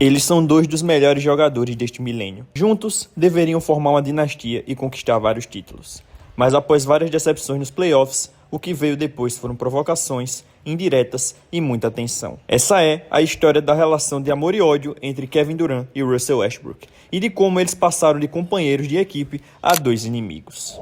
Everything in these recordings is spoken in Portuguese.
Eles são dois dos melhores jogadores deste milênio. Juntos, deveriam formar uma dinastia e conquistar vários títulos. Mas após várias decepções nos playoffs, o que veio depois foram provocações, indiretas e muita tensão. Essa é a história da relação de amor e ódio entre Kevin Durant e Russell Westbrook, e de como eles passaram de companheiros de equipe a dois inimigos.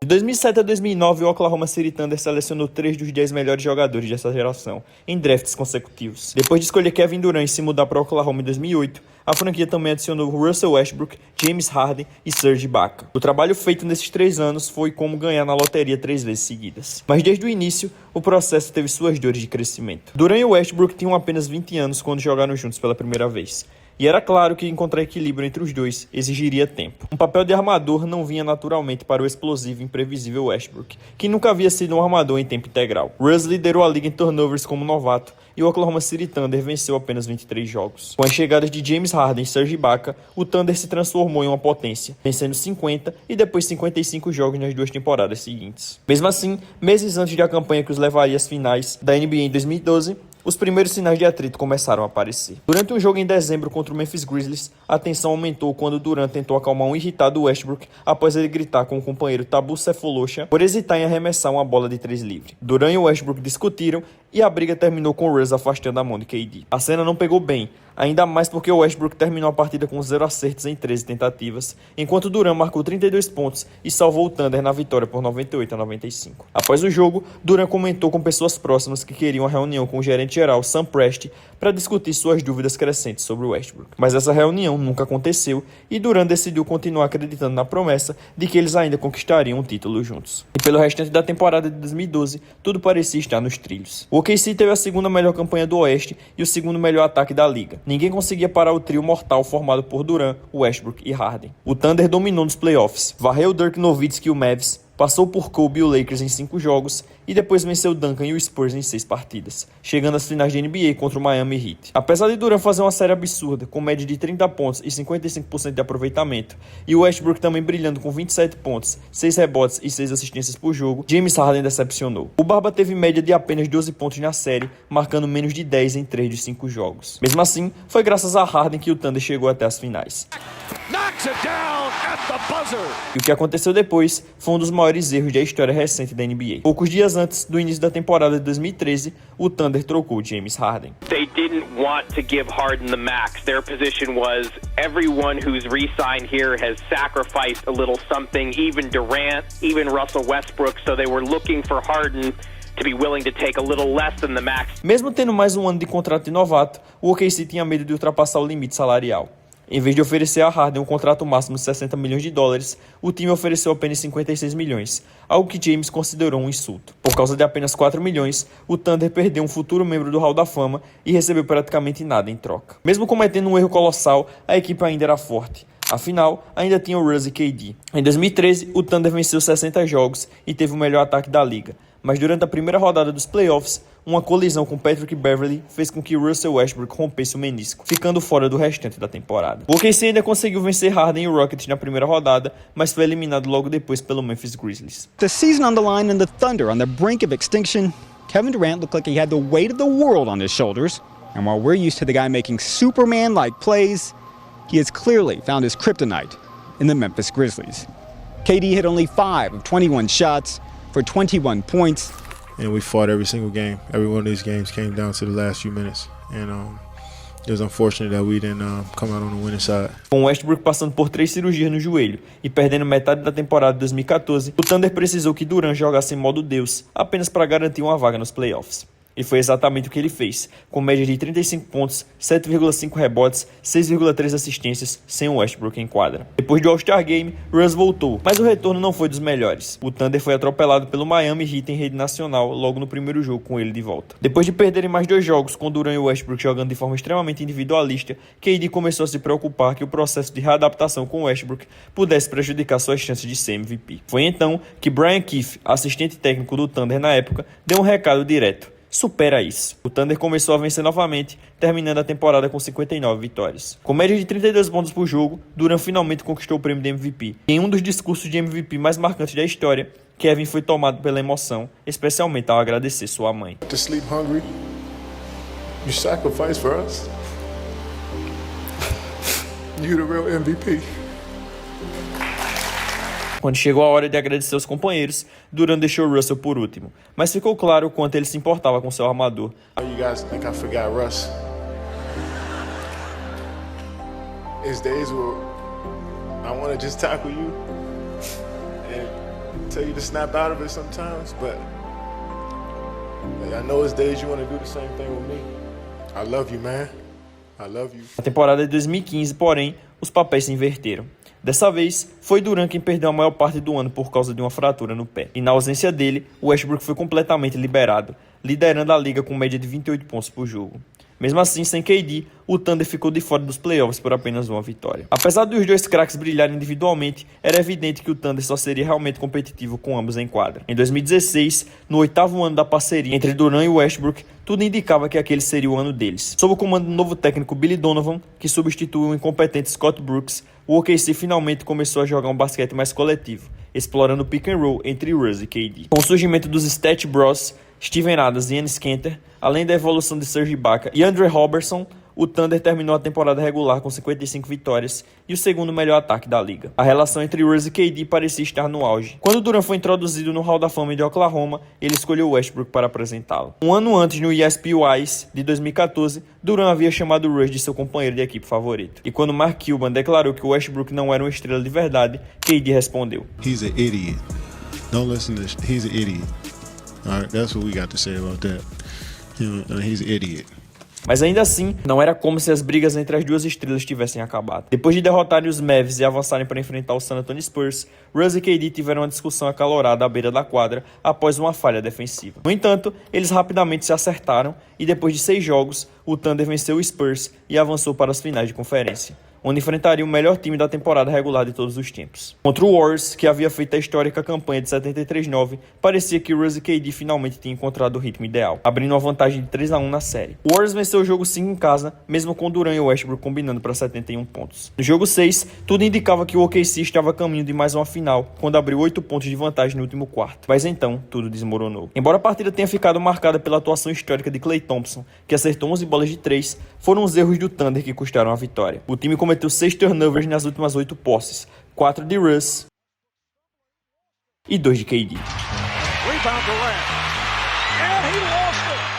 De 2007 a 2009, o Oklahoma City Thunder selecionou 3 dos 10 melhores jogadores dessa geração, em drafts consecutivos. Depois de escolher Kevin Durant e se mudar para Oklahoma em 2008, a franquia também adicionou Russell Westbrook, James Harden e Serge Ibaka. O trabalho feito nesses 3 anos foi como ganhar na loteria 3 vezes seguidas. Mas desde o início, o processo teve suas dores de crescimento. Durant e Westbrook tinham apenas 20 anos quando jogaram juntos pela primeira vez. E era claro que encontrar equilíbrio entre os dois exigiria tempo. Um papel de armador não vinha naturalmente para o explosivo e imprevisível Westbrook, que nunca havia sido um armador em tempo integral. Russ liderou a liga em turnovers como novato, e o Oklahoma City Thunder venceu apenas 23 jogos. Com as chegadas de James Harden e Serge Ibaka, o Thunder se transformou em uma potência, vencendo 50 e depois 55 jogos nas 2 temporadas seguintes. Mesmo assim, meses antes da campanha que os levaria às finais da NBA em 2012, os primeiros sinais de atrito começaram a aparecer. Durante um jogo em dezembro contra o Memphis Grizzlies, a tensão aumentou quando Durant tentou acalmar um irritado Westbrook após ele gritar com o companheiro Tabu Sefolosha por hesitar em arremessar uma bola de 3 livre. Durant e Westbrook discutiram e a briga terminou com Russ afastando a mão de KD. A cena não pegou bem, ainda mais porque o Westbrook terminou a partida com 0 acertos em 13 tentativas, enquanto Durant marcou 32 pontos e salvou o Thunder na vitória por 98-95. Após o jogo, Durant comentou com pessoas próximas que queriam uma reunião com o gerente-geral Sam Presti para discutir suas dúvidas crescentes sobre o Westbrook. Mas essa reunião nunca aconteceu e Durant decidiu continuar acreditando na promessa de que eles ainda conquistariam um título juntos. E pelo restante da temporada de 2012, tudo parecia estar nos trilhos. O OKC teve a segunda melhor campanha do Oeste e o segundo melhor ataque da liga. Ninguém conseguia parar o trio mortal formado por Durant, Westbrook e Harden. O Thunder dominou nos playoffs, varreu Dirk Nowitzki e o Mavs, passou por Kobe e o Lakers em 5 jogos e depois venceu Duncan e o Spurs em 6 partidas, chegando às finais de NBA contra o Miami Heat. Apesar de Durant fazer uma série absurda, com média de 30 pontos e 55% de aproveitamento, e o Westbrook também brilhando com 27 pontos, 6 rebotes e 6 assistências por jogo, James Harden decepcionou. O Barba teve média de apenas 12 pontos na série, marcando menos de 10 em 3 dos 5 jogos. Mesmo assim, foi graças a Harden que o Thunder chegou até as finais. E o que aconteceu depois foi um dos maiores erros da história recente da NBA. Poucos dias antes do início da temporada de 2013, o Thunder trocou James Harden. They didn't want to give Harden the max. Their position was everyone who's re-signed here has sacrificed a little something, even Durant, even Russell Westbrook, so they were looking for Harden to be willing to take a little less than the max. Mesmo tendo mais um ano de contrato de novato, o OKC tinha medo de ultrapassar o limite salarial. Em vez de oferecer a Harden um contrato máximo de 60 milhões de dólares, o time ofereceu apenas 56 milhões, algo que James considerou um insulto. Por causa de apenas 4 milhões, o Thunder perdeu um futuro membro do Hall da Fama e recebeu praticamente nada em troca. Mesmo cometendo um erro colossal, a equipe ainda era forte. Afinal, ainda tinha o Russ e KD. Em 2013, o Thunder venceu 60 jogos e teve o melhor ataque da liga. Mas durante a primeira rodada dos playoffs, uma colisão com Patrick Beverley fez com que Russell Westbrook rompesse o menisco, ficando fora do restante da temporada. O OKC ainda conseguiu vencer Harden e o Rockets na primeira rodada, mas foi eliminado logo depois pelo Memphis Grizzlies. The season on the line and the Thunder on the brink of extinction, Kevin Durant looked like he had the weight of the world on his shoulders, and while we're used to the guy making Superman-like plays, he has clearly found his kryptonite in the Memphis Grizzlies. KD hit only 5 of 21 shots for 21 points. And we fought every single game. Every one of these games came down to the last few minutes. And it was unfortunate that we didn't come out on the winning side. Com Westbrook passando por 3 cirurgias no joelho e perdendo metade da temporada de 2014, o Thunder precisou que Durant jogasse em modo Deus, apenas para garantir uma vaga nos playoffs. E foi exatamente o que ele fez, com média de 35 pontos, 7,5 rebotes, 6,3 assistências, sem o Westbrook em quadra. Depois do All-Star Game, Russ voltou, mas o retorno não foi dos melhores. O Thunder foi atropelado pelo Miami Heat em rede nacional logo no primeiro jogo com ele de volta. Depois de perderem mais 2 jogos com Durant e Westbrook jogando de forma extremamente individualista, KD começou a se preocupar que o processo de readaptação com Westbrook pudesse prejudicar suas chances de ser MVP. Foi então que Brian Keefe, assistente técnico do Thunder na época, deu um recado direto: supera isso. O Thunder começou a vencer novamente, terminando a temporada com 59 vitórias. Com média de 32 pontos por jogo, Durant finalmente conquistou o prêmio de MVP. Em um dos discursos de MVP mais marcantes da história, Kevin foi tomado pela emoção, especialmente ao agradecer sua mãe. To sleep hungry, You sacrificed for us. You the real MVP. Quando chegou a hora de agradecer aos companheiros, Durant deixou Russell por último, mas ficou claro o quanto ele se importava com seu armador. You guys think I forgot Russ? There's days where I want to just tackle you and tell you to snap out of it sometimes, but I know there's days you want to do the same thing with me. I love you, man. I love you. Na temporada de 2015, porém, os papéis se inverteram. Dessa vez, foi Durant quem perdeu a maior parte do ano por causa de uma fratura no pé. E na ausência dele, Westbrook foi completamente liberado, liderando a liga com média de 28 pontos por jogo. Mesmo assim, sem KD, o Thunder ficou de fora dos playoffs por apenas uma vitória. Apesar dos dois craques brilharem individualmente, era evidente que o Thunder só seria realmente competitivo com ambos em quadra. Em 2016, no 8º ano da parceria entre Durant e Westbrook, tudo indicava que aquele seria o ano deles. Sob o comando do novo técnico Billy Donovan, que substituiu o incompetente Scott Brooks, o OKC finalmente começou a jogar um basquete mais coletivo, explorando o pick and roll entre Russ e KD. Com o surgimento dos Stat Bros, Steven Adams e Enes Kanter, além da evolução de Serge Ibaka e Andre Robertson, o Thunder terminou a temporada regular com 55 vitórias e o segundo melhor ataque da liga. A relação entre Russ e KD parecia estar no auge. Quando Durant foi introduzido no Hall da Fama de Oklahoma, ele escolheu Westbrook para apresentá-lo. Um ano antes, no ESPYs de 2014, Durant havia chamado Russ de seu companheiro de equipe favorito. E quando Mark Cuban declarou que Westbrook não era uma estrela de verdade, KD respondeu: He's an idiot. Don't listen to this. He's an idiot. All right, that's what we got to say about that. He's an idiot. Mas ainda assim, não era como se as brigas entre as duas estrelas tivessem acabado. Depois de derrotarem os Mavs e avançarem para enfrentar o San Antonio Spurs, Russ e KD tiveram uma discussão acalorada à beira da quadra após uma falha defensiva. No entanto, eles rapidamente se acertaram e depois de 6 jogos, o Thunder venceu o Spurs e avançou para as finais de conferência, onde enfrentaria o melhor time da temporada regular de todos os tempos. Contra o Warriors, que havia feito a histórica campanha de 73-9, parecia que Russ e KD finalmente tinham encontrado o ritmo ideal, abrindo uma vantagem de 3-1 na série. O Warriors venceu o jogo 5 em casa, mesmo com Durant e Westbrook combinando para 71 pontos. No jogo 6, tudo indicava que o OKC estava a caminho de mais uma final, quando abriu 8 pontos de vantagem no último quarto. Mas então, tudo desmoronou. Embora a partida tenha ficado marcada pela atuação histórica de Klay Thompson, que acertou 11 bolas de 3, foram os erros do Thunder que custaram a vitória. O time cometeu 6 turnovers nas últimas 8 posses, 4 de Russ e 2 de KD.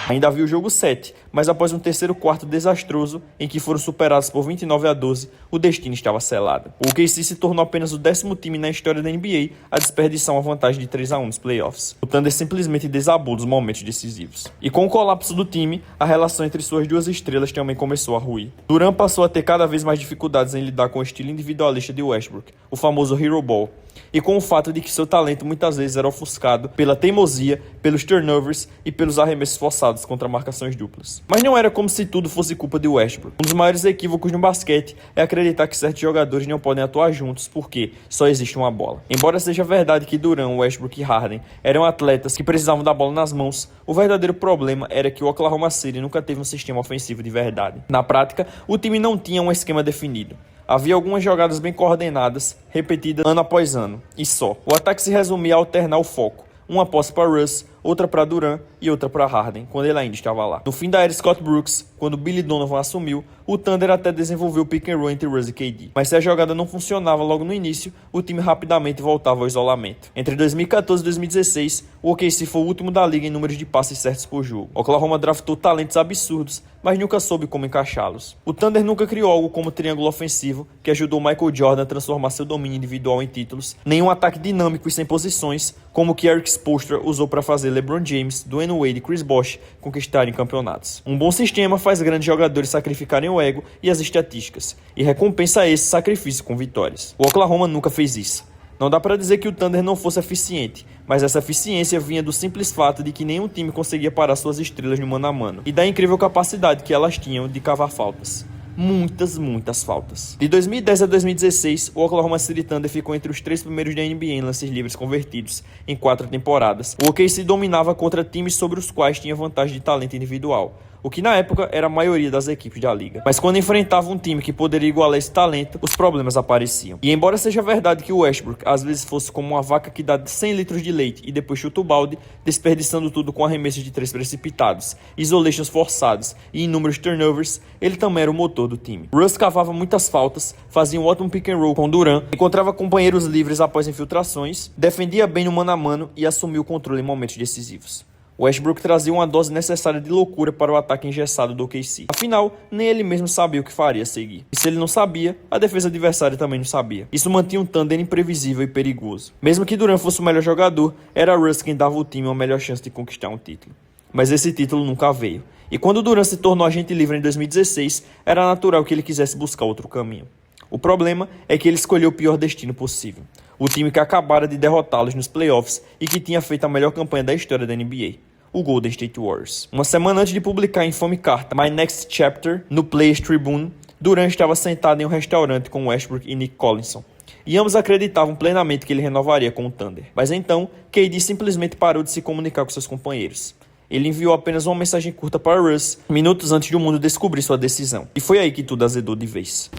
Ainda havia o jogo 7, mas após um terceiro quarto desastroso, em que foram superados por 29-12, o destino estava selado. O OKC se tornou apenas o 10º time na história da NBA a desperdiçar uma vantagem de 3-1 nos playoffs. O Thunder simplesmente desabou nos momentos decisivos. E com o colapso do time, a relação entre suas duas estrelas também começou a ruir. Durant passou a ter cada vez mais dificuldades em lidar com o estilo individualista de Westbrook, o famoso Hero Ball, e com o fato de que seu talento muitas vezes era ofuscado pela teimosia, pelos turnovers e pelos arremessos forçados contra marcações duplas. Mas não era como se tudo fosse culpa de Westbrook. Um dos maiores equívocos no basquete é acreditar que certos jogadores não podem atuar juntos porque só existe uma bola. Embora seja verdade que Durant, Westbrook e Harden eram atletas que precisavam da bola nas mãos, o verdadeiro problema era que o Oklahoma City nunca teve um sistema ofensivo de verdade. Na prática, o time não tinha um esquema definido. Havia algumas jogadas bem coordenadas, repetidas ano após ano, e só. O ataque se resumia a alternar o foco. Uma posse para Russ, outra para Durant e outra para Harden, quando ele ainda estava lá. No fim da era Scott Brooks, quando Billy Donovan assumiu, o Thunder até desenvolveu o pick and roll entre Russ e KD. Mas se a jogada não funcionava logo no início, o time rapidamente voltava ao isolamento. Entre 2014 e 2016, o OKC foi o último da liga em números de passes certos por jogo. Oklahoma draftou talentos absurdos, mas nunca soube como encaixá-los. O Thunder nunca criou algo como triângulo ofensivo, que ajudou Michael Jordan a transformar seu domínio individual em títulos, nem um ataque dinâmico e sem posições, como o que Eric Spoelstra usou para fazer LeBron James, Dwayne Wade e Chris Bosh conquistarem campeonatos. Um bom sistema faz grandes jogadores sacrificarem o ego e as estatísticas, e recompensa esse sacrifício com vitórias. O Oklahoma nunca fez isso. Não dá para dizer que o Thunder não fosse eficiente, mas essa eficiência vinha do simples fato de que nenhum time conseguia parar suas estrelas no mano a mano, e da incrível capacidade que elas tinham de cavar faltas. Muitas faltas. De 2010 a 2016, o Oklahoma City Thunder ficou entre os 3 primeiros da NBA em lances livres convertidos em 4 temporadas. O OKC dominava contra times sobre os quais tinha vantagem de talento individual. o que na época era a maioria das equipes da liga. Mas quando enfrentava um time que poderia igualar esse talento, os problemas apareciam. E embora seja verdade que o Westbrook às vezes fosse como uma vaca que dá 100 litros de leite e depois chuta o balde, desperdiçando tudo com arremessos de 3 precipitados, isolations forçados e inúmeros turnovers, ele também era o motor do time. Russ cavava muitas faltas, fazia um ótimo pick and roll com Durant, encontrava companheiros livres após infiltrações, defendia bem no mano a mano e assumiu o controle em momentos decisivos. Westbrook trazia uma dose necessária de loucura para o ataque engessado do OKC. Afinal, nem ele mesmo sabia o que faria a seguir. E se ele não sabia, a defesa adversária também não sabia. Isso mantinha um Thunder imprevisível e perigoso. Mesmo que Durant fosse o melhor jogador, era Russ quem dava ao time uma melhor chance de conquistar um título. Mas esse título nunca veio. E quando Durant se tornou agente livre em 2016, era natural que ele quisesse buscar outro caminho. O problema é que ele escolheu o pior destino possível. O time que acabara de derrotá-los nos playoffs e que tinha feito a melhor campanha da história da NBA, o Golden State Warriors. Uma semana antes de publicar a infame carta My Next Chapter no Players Tribune, Durant estava sentado em um restaurante com Westbrook e Nick Collison. E ambos acreditavam plenamente que ele renovaria com o Thunder. Mas então, KD simplesmente parou de se comunicar com seus companheiros. Ele enviou apenas uma mensagem curta para Russ, minutos antes de o mundo descobrir sua decisão. E foi aí que tudo azedou de vez.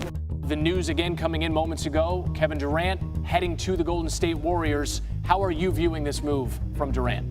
The news again coming in moments ago, Kevin Durant heading to the Golden State Warriors. How are you viewing this move from Durant?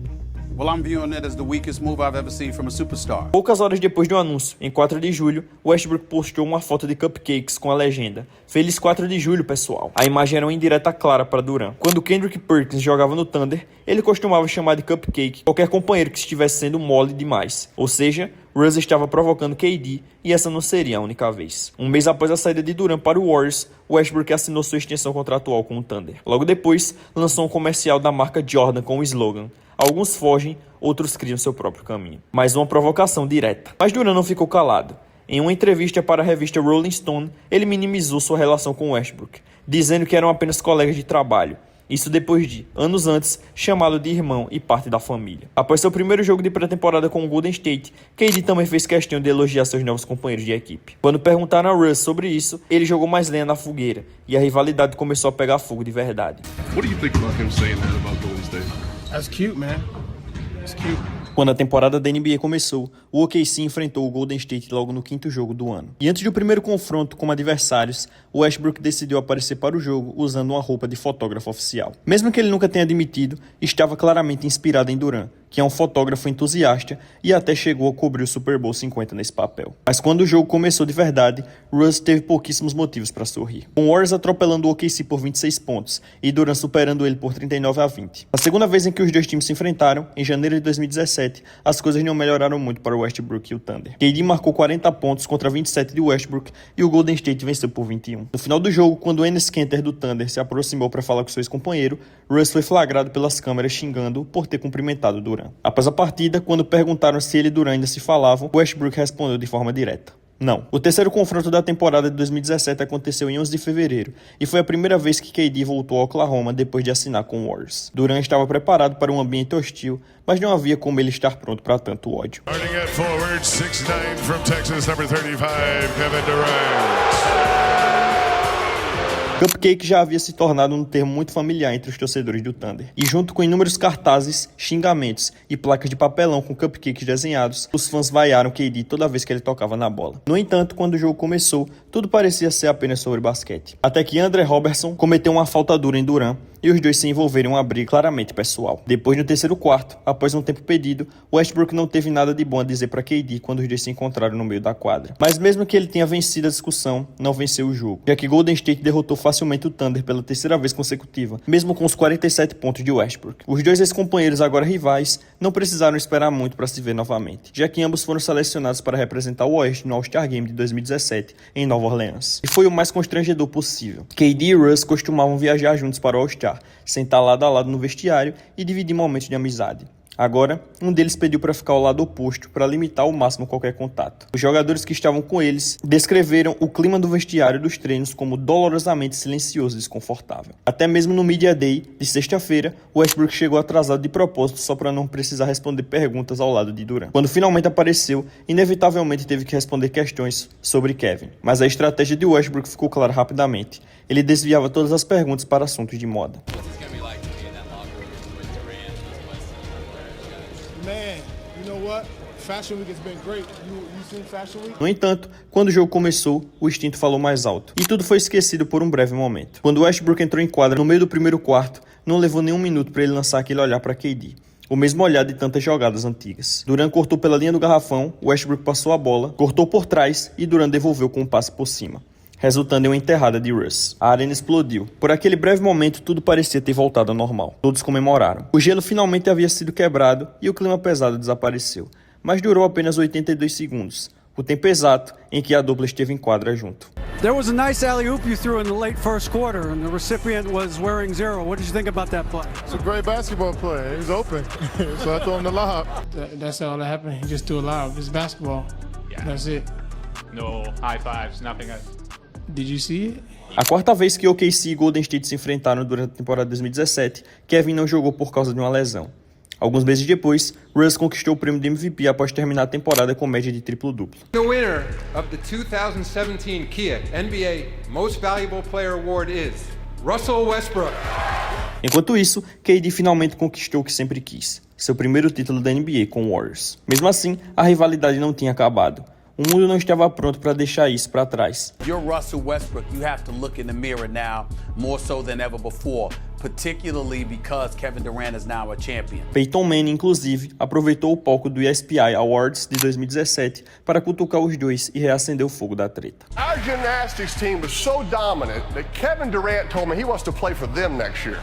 Well, I'm viewing it as the weakest move I've ever seen from a superstar. Poucas horas depois do anúncio, em 4 de julho, Westbrook postou uma foto de cupcakes com a legenda Feliz 4 de julho, pessoal. A imagem era uma indireta clara para Durant. Quando Kendrick Perkins jogava no Thunder, ele costumava chamar de cupcake qualquer companheiro que estivesse sendo mole demais. Ou seja, Russ estava provocando KD e essa não seria a única vez. Um mês após a saída de Durant para o Warriors, Westbrook assinou sua extensão contratual com o Thunder. Logo depois, lançou um comercial da marca Jordan com o slogan Alguns fogem, outros criam seu próprio caminho. Mais uma provocação direta. Mas Durant não ficou calado. Em uma entrevista para a revista Rolling Stone, ele minimizou sua relação com Westbrook, dizendo que eram apenas colegas de trabalho. Isso depois de, anos antes, chamá-lo de irmão e parte da família. Após seu primeiro jogo de pré-temporada com o Golden State, KD também fez questão de elogiar seus novos companheiros de equipe. Quando perguntaram a Russ sobre isso, ele jogou mais lenha na fogueira, e a rivalidade começou a pegar fogo de verdade. What do you think about him saying that about Golden State? That's cute, man. That's cute. Quando a temporada da NBA começou, o OKC enfrentou o Golden State logo no 5º jogo do ano. E antes do primeiro confronto como adversários, o Westbrook decidiu aparecer para o jogo usando uma roupa de fotógrafo oficial. Mesmo que ele nunca tenha admitido, estava claramente inspirado em Durant, que é um fotógrafo entusiasta e até chegou a cobrir o Super Bowl 50 nesse papel. Mas quando o jogo começou de verdade, Russ teve pouquíssimos motivos para sorrir. Com o Warriors atropelando o OKC por 26 pontos e Durant superando ele por 39-20. Na segunda vez em que os dois times se enfrentaram, em janeiro de 2017, as coisas não melhoraram muito para o Westbrook e o Thunder. KD marcou 40 pontos contra 27 de Westbrook e o Golden State venceu por 21. No final do jogo, quando o Enes Kanter do Thunder se aproximou para falar com seu ex-companheiro, Russ foi flagrado pelas câmeras xingando por ter cumprimentado Durant. Após a partida, quando perguntaram se ele e Durant ainda se falavam, Westbrook respondeu de forma direta: não. O terceiro confronto da temporada de 2017 aconteceu em 11 de fevereiro e foi a primeira vez que KD voltou ao Oklahoma depois de assinar com o Warriors. Durant estava preparado para um ambiente hostil, mas não havia como ele estar pronto para tanto ódio. Starting at forward, 6'9" from Texas, number 35, Kevin Durant. Cupcake já havia se tornado um termo muito familiar entre os torcedores do Thunder. E junto com inúmeros cartazes, xingamentos e placas de papelão com cupcakes desenhados, os fãs vaiaram KD toda vez que ele tocava na bola. No entanto, quando o jogo começou, tudo parecia ser apenas sobre basquete. Até que Andre Robertson cometeu uma falta dura em Durant e os dois se envolveram em uma briga claramente pessoal. Depois, no terceiro quarto, após um tempo pedido, Westbrook não teve nada de bom a dizer para KD quando os dois se encontraram no meio da quadra. Mas mesmo que ele tenha vencido a discussão, não venceu o jogo, já que Golden State derrotou facilmente o Thunder pela terceira vez consecutiva, mesmo com os 47 pontos de Westbrook. Os dois ex-companheiros, agora rivais, não precisaram esperar muito para se ver novamente, já que ambos foram selecionados para representar o Oeste no All-Star Game de 2017 em Nova Orleans. E foi o mais constrangedor possível. KD e Russ costumavam viajar juntos para o All-Star, sentar lado a lado no vestiário e dividir momentos de amizade. Agora, um deles pediu para ficar ao lado oposto para limitar ao máximo qualquer contato. Os jogadores que estavam com eles descreveram o clima do vestiário dos treinos como dolorosamente silencioso e desconfortável. Até mesmo no Media Day de sexta-feira, Westbrook chegou atrasado de propósito só para não precisar responder perguntas ao lado de Durant. Quando finalmente apareceu, inevitavelmente teve que responder questões sobre Kevin. Mas a estratégia de Westbrook ficou clara rapidamente. Ele desviava todas as perguntas para assuntos de moda. Man, you know what? Fashion Week has been great. You seen Fashion Week? No entanto, quando o jogo começou, o instinto falou mais alto, e tudo foi esquecido por um breve momento. Quando Westbrook entrou em quadra no meio do primeiro quarto, não levou nem um minuto para ele lançar aquele olhar para KD. O mesmo olhar de tantas jogadas antigas. Durant cortou pela linha do garrafão, Westbrook passou a bola, cortou por trás e Durant devolveu com um passe por cima, resultando em uma enterrada de Russ. A arena explodiu. Por aquele breve momento, tudo parecia ter voltado ao normal. Todos comemoraram. O gelo finalmente havia sido quebrado e o clima pesado desapareceu. Mas durou apenas 82 segundos, o tempo exato em que a dupla esteve em quadra junto. There was a nice alley-oop you threw in the late first quarter, and the recipient was wearing 0. What did you think about that play? It's a great basketball play. He was open, so I threw him the lob. That's all that happened. He just threw a lob. It's basketball. Yeah. That's it. No high fives, nothing. Did you see it? A quarta vez que OKC e Golden State se enfrentaram durante a temporada 2017, Kevin não jogou por causa de uma lesão. Alguns meses depois, Russ conquistou o prêmio de MVP após terminar a temporada com média de triplo-duplo. The winner of the 2017 Kia NBA Most Valuable Player Award is Russell Westbrook. Enquanto isso, KD finalmente conquistou o que sempre quis, seu primeiro título da NBA com o Warriors. Mesmo assim, a rivalidade não tinha acabado. O mundo não estava pronto para deixar isso para trás. You're Russell Westbrook. You have to look in the mirror now more so than ever before, particularly because Kevin Durant is now a champion. Peyton Manning, inclusive, aproveitou o palco do ESPY Awards de 2017 para cutucar os dois e reacender o fogo da treta. Our gymnastics team was so dominant that Kevin Durant told me he wants to play for them next year.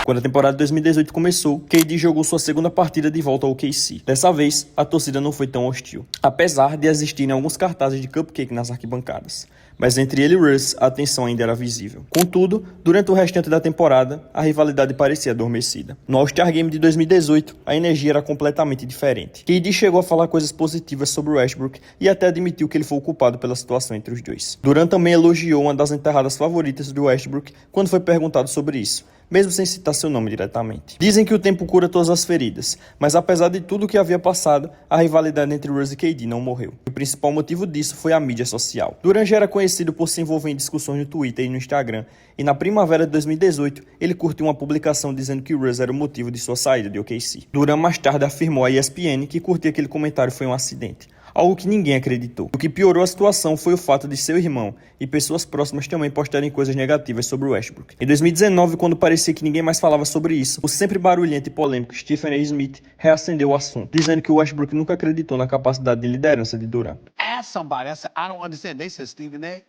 Quando a temporada de 2018 começou, KD jogou sua segunda partida de volta ao OKC. Dessa vez, a torcida não foi tão hostil, apesar de existirem alguns cartazes de cupcake nas arquibancadas. Mas entre ele e Russ, a tensão ainda era visível. Contudo, durante o restante da temporada, a rivalidade parecia adormecida. No All-Star Game de 2018, a energia era completamente diferente. KD chegou a falar coisas positivas sobre Westbrook e até admitiu que ele foi o culpado pela situação entre os dois. Durant também elogiou uma das enterradas favoritas do Westbrook quando foi perguntado sobre isso, mesmo sem citar seu nome diretamente. Dizem que o tempo cura todas as feridas, mas apesar de tudo o que havia passado, a rivalidade entre Russ e KD não morreu. O principal motivo disso foi a mídia social. Durant já era conhecido por se envolver em discussões no Twitter e no Instagram, e na primavera de 2018, ele curtiu uma publicação dizendo que Russ era o motivo de sua saída de OKC. Durant mais tarde afirmou à ESPN que curtir aquele comentário foi um acidente, algo que ninguém acreditou. O que piorou a situação foi o fato de seu irmão e pessoas próximas também postarem coisas negativas sobre Westbrook. Em 2019, quando parecia que ninguém mais falava sobre isso, o sempre barulhento e polêmico Stephen A. Smith reacendeu o assunto, dizendo que o Westbrook nunca acreditou na capacidade de liderança de Durant. Ask somebody, I don't understand. They said, Stephen A.,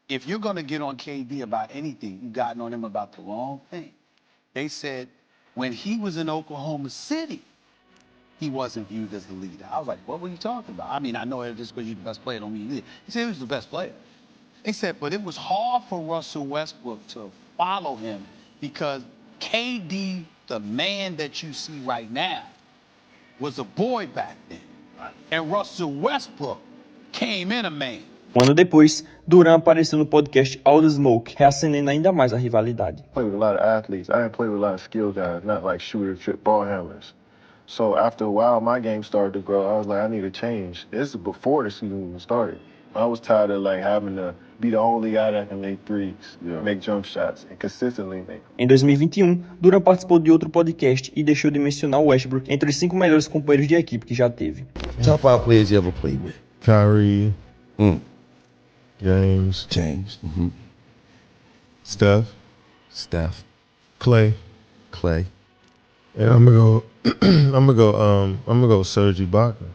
if you're going to get on KD about anything, you've gotten on him about the wrong thing. They said, when he was in Oklahoma City, he wasn't viewed as the leader. I was like, what were you talking about? I mean, I know just because you're the best player don't mean you lead. He said he was the best player. They said, but it was hard for Russell Westbrook to follow him because KD, the man that you see right now, was a boy back then. And Russell Westbrook came in a man. Um ano depois, Durant apareceu no podcast All the Smoke, reacendendo ainda mais a rivalidade. I play with a lot of athletes. I didn't play with a lot of skill guys, not like shooters, trip ball handlers. So after a while, my game started to grow. I was like, I need to change. This is before the season even started. I was tired of like having to be the only guy that can make threes, make jump shots, and consistently make. Em 2021, Durant participou de outro podcast e deixou de mencionar o Westbrook entre os 5 melhores companheiros de equipe que já teve. Top 5 players you ever played with? Kyrie, James, Steph, Clay, and I'm gonna go Serge Ibaka.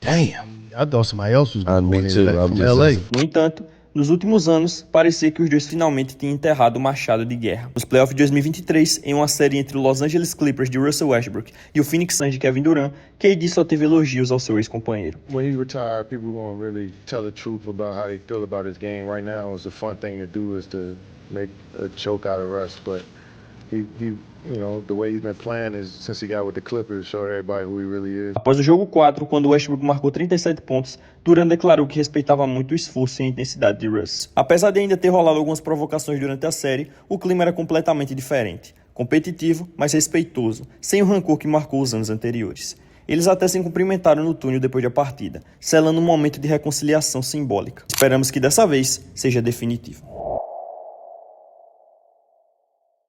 Damn. I thought somebody else was going me too. from LA. No entanto, nos últimos anos, parecia que os dois finalmente tinham enterrado o machado de guerra. Nos playoffs de 2023, em uma série entre o Los Angeles Clippers de Russell Westbrook e o Phoenix Suns de Kevin Durant, KD só teve elogios ao seu ex-companheiro. When he retired, people gonna really tell the truth about how they feel about his game. Right now, it's a fun thing to do is to make a choke out of Russ, but he you know, the way he's been playing is since he got with the Clippers, showed everybody who he really is. Após o jogo 4, quando Westbrook marcou 37 pontos, Durant declarou que respeitava muito o esforço e a intensidade de Russ. Apesar de ainda ter rolado algumas provocações durante a série, o clima era completamente diferente. Competitivo, mas respeitoso, sem o rancor que marcou os anos anteriores. Eles até se cumprimentaram no túnel depois da partida, selando um momento de reconciliação simbólica. Esperamos que dessa vez seja definitivo.